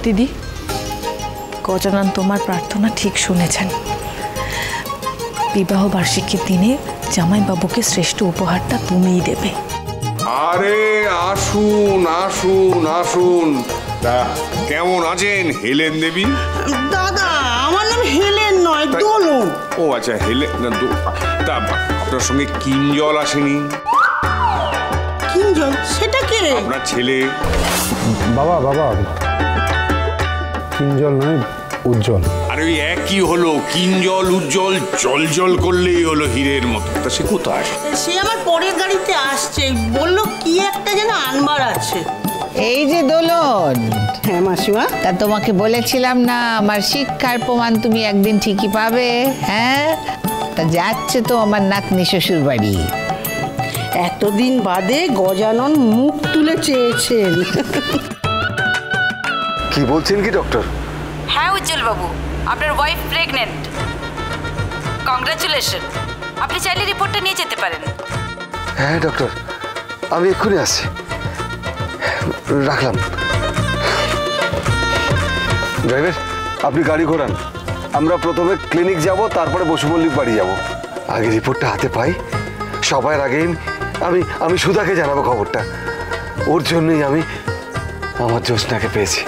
দিদি, গজানন তোমার প্রার্থনা ঠিক শুনেছেন। বিবাহ বার্ষিকীর দিনে জামাইবাবুকে শ্রেষ্ঠ উপহারটা তুমিই দেবে। আরে আসুন আসুন আসুন। তা কেমন আছেন হেলেন দেবী? দাদা, আমার নাম হেলেন নয়, দোলন। ও আচ্ছা, হেলেন। তা আপনার সঙ্গে কিঞ্জল আসেনি? কিঞ্জল? সেটা কে? আপনার ছেলে। বাবা বাবা, কিঞ্জল নয়, উজ্জ্বল। আরে ওই একই হলো, কিঞ্জল উজ্জ্বল, জল জল করলেই হলো হীরের মতো। তা সে কোথায়? সে আমার পরের গাড়িতে আসছে, বললো কি একটা যেন আনবার আছে। এই যে দোলন। হ্যাঁ মাসিমা। তা তোমাকে বলেছিলাম না আমার শিক্ষার প্রমাণ তুমি একদিন ঠিকই পাবে। হ্যাঁ, তা যাচ্ছে তো আমার নাতনি শ্বশুর বাড়ি। এতদিন বাদে গজানন মুখ তুলে চেয়েছেন। কি বলছেন কি ডক্টর? হ্যাঁ উজ্জ্বল বাবু, আপনার ওয়াইফ প্রেগনেন্ট। কংগ্রাচুলেশন। আপনি চাইলে রিপোর্টটা নিয়ে যেতে পারেন। হ্যাঁ ডক্টর, আমি এক্ষুনি আসছি। রাখলাম। ড্রাইভার, আপনি গাড়ি ঘোরান। আমরা প্রথমে ক্লিনিক যাব, তারপরে বসুমল্লিক বাড়ি যাব। আগে রিপোর্টটা হাতে পাই, সবার আগেই আমি সুধাকে জানাবো খবরটা। ওর জন্যই আমি আমার জ্যোৎস্নাকে পেয়েছি।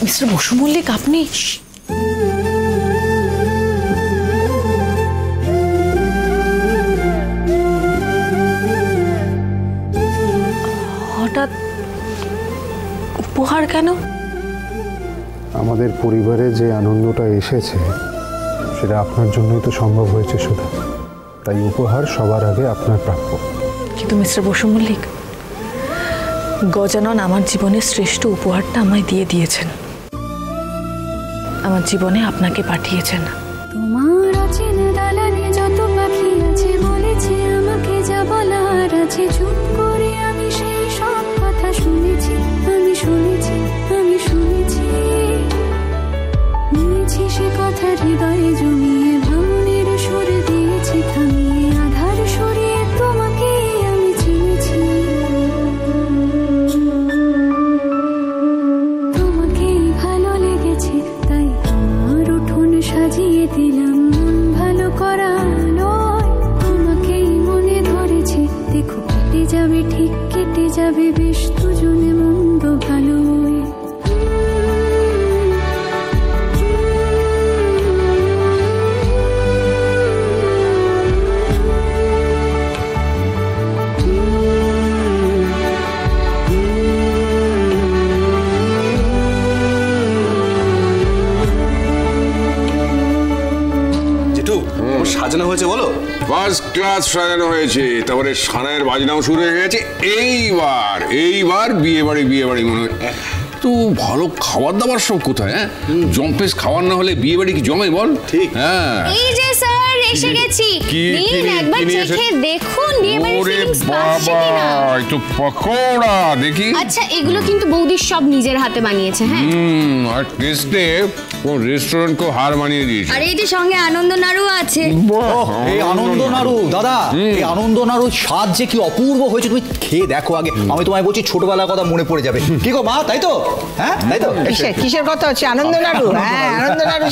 মিস্টার বসু মল্লিক, আপনি হঠাৎ উপহার কেন? আমাদের পরিবারে যে আনন্দটা এসেছে সেটা আপনার জন্যই তো সম্ভব হয়েছে সুধা। তাই উপহার সবার আগে আপনার প্রাপ্য। কিন্তু মিস্টার বসু মল্লিক, গজানন আমার জীবনের শ্রেষ্ঠ উপহারটা আমায় দিয়ে দিয়েছেন। আমার জীবনে আপনাকে পাঠিয়েছেন। তোমার অচেনা দালানে যত পাখি আছে বলেছে আমাকে যা বলার আছে, চুপ করে আমি সেই সব কথা শুনেছি। আমি শুনেছি, আমি শুনেছি, নিয়েছি সে কথা হৃদয়ে জমিয়ে, ভাঙনের সুর দিয়েছি থামিয়ে, আধার সরিয়ে তোমাকে আমি চিনেছি। তোমাকেই ভালো লেগেছে তাই আমার উঠোন সাজিয়ে দিলাম, মন ভালো করা নয়, তোমাকেই মনে ধরেছে। দেখো কেটে যাবে, ঠিক কেটে যাবে বেশ দুজনে মন্দ ভালো। সাজানো হয়েছে বলো? ফার্স্ট ক্লাস সাজানো হয়েছে, তারপরে সানায়ের বাজনাও শুরু হয়ে গেছে। এইবার বিয়ে বাড়ি মনে হয়। তো ভালো খাবার দাবার সব কোথায়? হ্যাঁ, জম্পেস খাবার না হলে বিয়ে বাড়ি কি জমে বল? ঠিক। হ্যাঁ, এই যে স্যার এসে গেছি, নিন একবার চেখে দেখুন বিয়ে বাড়ির ফিলিংস পাচ্ছে কিনা। এই তো পকোড়া দেখি। আচ্ছা, এগুলো কিন্তু বৌদির সব নিজের হাতে বানিয়েছে। হ্যাঁ, আর টেস্টে কোন রেস্টুরেন্ট কো হার মানিয়ে দিয়েছে। আর এই যে সঙ্গে আনন্দ নাড়ু আছে। এই আনন্দ নাড়ু দাদা, এই আনন্দ নাড়ু স্বাদ যে কি অপূর্ব হয়েছে, তুমি খেয়ে দেখো আগে। আমি তোমায় বলছি, ছোটবেলার কথা মনে পড়ে যাবে। কি গো মা, তাই তো? হ্যাঁ, তাই তো। কিসের কথা হচ্ছে? আনন্দ নাড়ু? হ্যাঁ, আনন্দ নাড়ু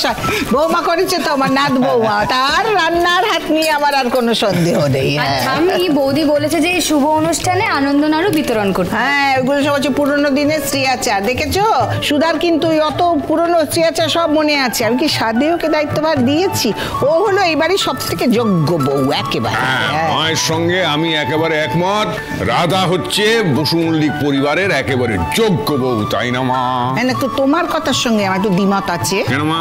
বৌমা করেছে তো, আমার নাত বৌমা। তার রান্নার হাত নিয়ে আমার আর কোনো সন্দেহ নেই। আমি বৌদি বলেছে যে এই শুভ অনুষ্ঠানে আনন্দ নাড়ু বিতরণ করতে। হ্যাঁ, ওগুলো সব হচ্ছে পুরোনো দিনের শ্রী আচার। দেখেছো, সুধার কিন্তু অত পুরোনো শ্রী আচার সব মনে আছে। আমি কি সাদে ওকে দায়িত্বভার দিয়েছি। ও হলো এই বাড়ির সব থেকে যোগ্য বউ একেবারে। মায়ের সঙ্গে আমি একেবারে একমত। রাধা হচ্ছে বসু মল্লিক পরিবারের একেবারে যোগ্য বউ, তাই না মা? হ্যাঁ, তো তোমার কথার সঙ্গে আমার একটু দ্বিমত আছে। কেন মা?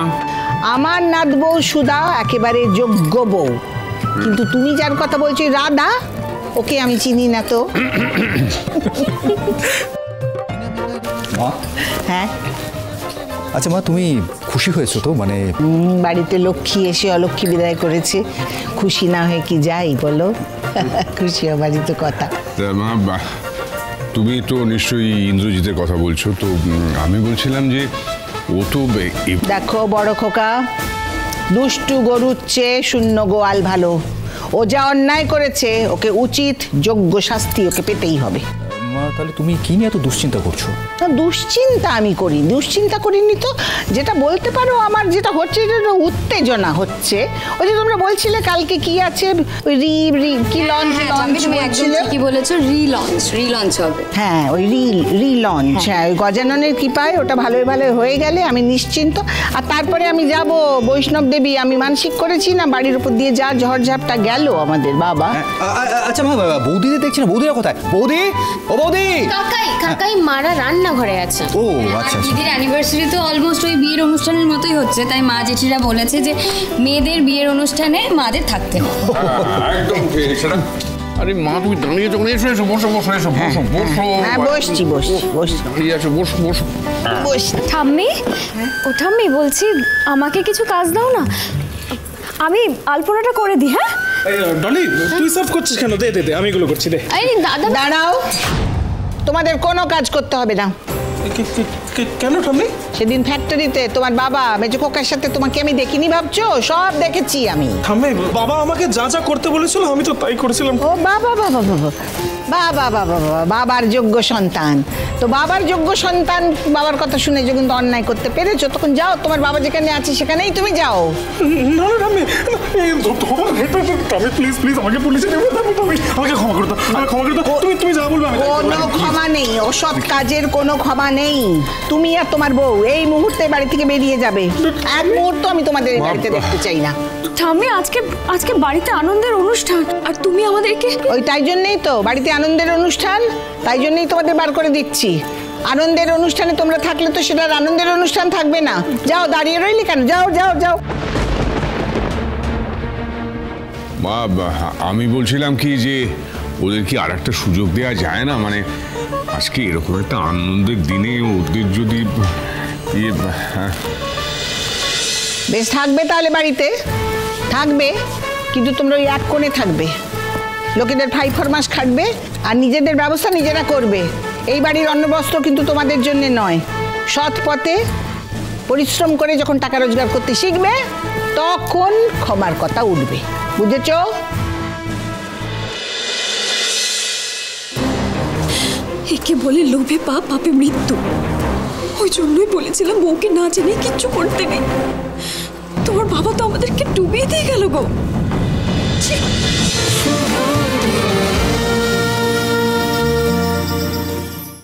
আমার নাত বউ সুধা একেবারে যোগ্য বউ, কিন্তু তুমি যার কথা বলছো রাধা, ওকে আমি চিনি না তো। হ্যাঁ, আচ্ছা মা, তুমি খুশি হয়েছো তো? মানে বাড়িতে লক্ষ্মী এসে অলক্ষ্মী বিদায় করেছে, খুশি না হয়ে কি যাই বলো? খুশি হবারই তো কথা। মা, তুমি তো নিশ্চয়ই ইন্দ্রজিতের কথা বলছো। তো আমি বলছিলাম যে ও তো দেখো বড় খোকা, দুষ্টু গরুর চেয়ে শূন্য গোয়াল ভালো। ও যা অন্যায় করেছে, ওকে উচিত যোগ্য শাস্তি ওকে পেতেই হবে। মা, তাহলে তুমি কি নিয়ে এত দুশ্চিন্তা করছো? না, দুশ্চিন্তা আমি করি, দুশ্চিন্তা করিনি তো। যেটা বলতে পারো আমার যেটা হচ্ছে, যেটা উত্তেজনা হচ্ছে। ওই যে তোমরা বলছিলে কালকে কি আছে, কি লঞ্চ বলছিলে? কি বলেছো? রিলঞ্চ হবে। হ্যাঁ, ওই রিলঞ্চ। হ্যাঁ, ওই গজাননের কৃপায় ওটা ভালোই হয়ে গেলে আমি নিশ্চিন্ত। আর তারপরে আমি যাব বৈষ্ণব দেবী। আমি মানসিক করেছি না, বাড়ির উপর দিয়ে যা ঝড়ঝাপটা গেল আমাদের বাবা। আচ্ছা মা, বৌদিদের দেখছি না, বৌদিরা কোথায়? বৌদি, ও বৌদি। কাকাই মারা রান্নাঘরে আছে। ও আচ্ছা। দিদির অ্যানিভার্সারি তো অলমোস্ট ওই বিয়ের অনুষ্ঠানের মতোই হচ্ছে, তাই মা জেঠিরা বলেছে যে মেয়েদের বিয়ের অনুষ্ঠানে মাদের থাকতে হবে। একদম ঠিক। আরে মা, তুমি দাঁড়িয়ে এসো, বসো। হ্যাঁ, বসছি। দাঁড়িয়ে আছো, বসো। ঠাম্মি বলছি, আমাকে কিছু কাজ দাও না, আমি আলপনাটা করে দিই। হ্যাঁ ডলি, তুই সার্ভ করছিস কেন? দে আমি এগুলো করছি। দে। দাদা দাঁড়াও, তোমাদের কোনো কাজ করতে হবে না। কেন ঠাম্মি? সেদিন ফ্যাক্টরিতে তোমার বাবা মেজো খোকার সাথে তোমাকে আমি দেখিনি ভাবছো? সব দেখেছি আমি। ঠাম্মি, বাবা আমাকে যা যা করতে বলেছিল আমি তো তাই করেছিলাম। ও বাবা, বাবার যোগ্য সন্তান। তো বাবার যোগ্য সন্তান বাবার কথা শুনে যখন অন্যায় করতে পেরেছো, তখন যাও, তোমার বাবা যেখানে আছে সেখানেই তুমি যাও। না ঠাম্মি, প্লিজ আমাকে পুলিশে দেবে। আমাকে ক্ষমা করে দাও। তুমি যা বলবে। কোনো ক্ষমা নেই, ওসব কাজের কোনো ক্ষমা নেই। তুমি আর তোমার বউ এই মুহূর্তে বাড়ি থেকে বেরিয়ে যাবে। এক মুহূর্ত আমি তোমাদের এই বাড়িতে দেখতে চাই না। ঠাম্মি, আজকে বাড়িতে আনন্দের অনুষ্ঠান, আর তুমি আমাদেরকে ওই তাই জন্যই তো বাড়িতে আনন্দের অনুষ্ঠান, তাই জন্যই তোমাদের বার করে দিচ্ছি। আনন্দের অনুষ্ঠানে তোমরা থাকলে তো সেটা আনন্দের অনুষ্ঠান থাকবে না। যাও, দাঁড়িয়ে রইলি কেন? যাও। মা, আমি বলছিলাম কি যে ওদের কি আর একটা সুযোগ দেওয়া যায় না? মানে আজকে এরকম একটা আনন্দের দিনে ওদের যদি বেশ, থাকবে তাহলে বাড়িতে থাকবে, কিন্তু তোমরা ওই এক কোণে থাকবে। লোকেদের ফাই ফরমাস খাটবে আর নিজেদের ব্যবস্থা নিজেরা করবে। এই বাড়ির অন্নবস্ত্র কিন্তু তোমাদের জন্য নয়। সৎ পথে পরিশ্রম করে যখন টাকা রোজগার করতে শিখবে, তখন ক্ষমার কথা উঠবে। বুঝেছো? একে বলে লোভে পাপ, পাপে মৃত্যু। ওই জন্যই বলেছিলাম বউকে না জেনে কিচ্ছু করতে নেই। তোমার বাবা তো আমাদেরকে ডুবিয়ে দিয়ে গেল গো।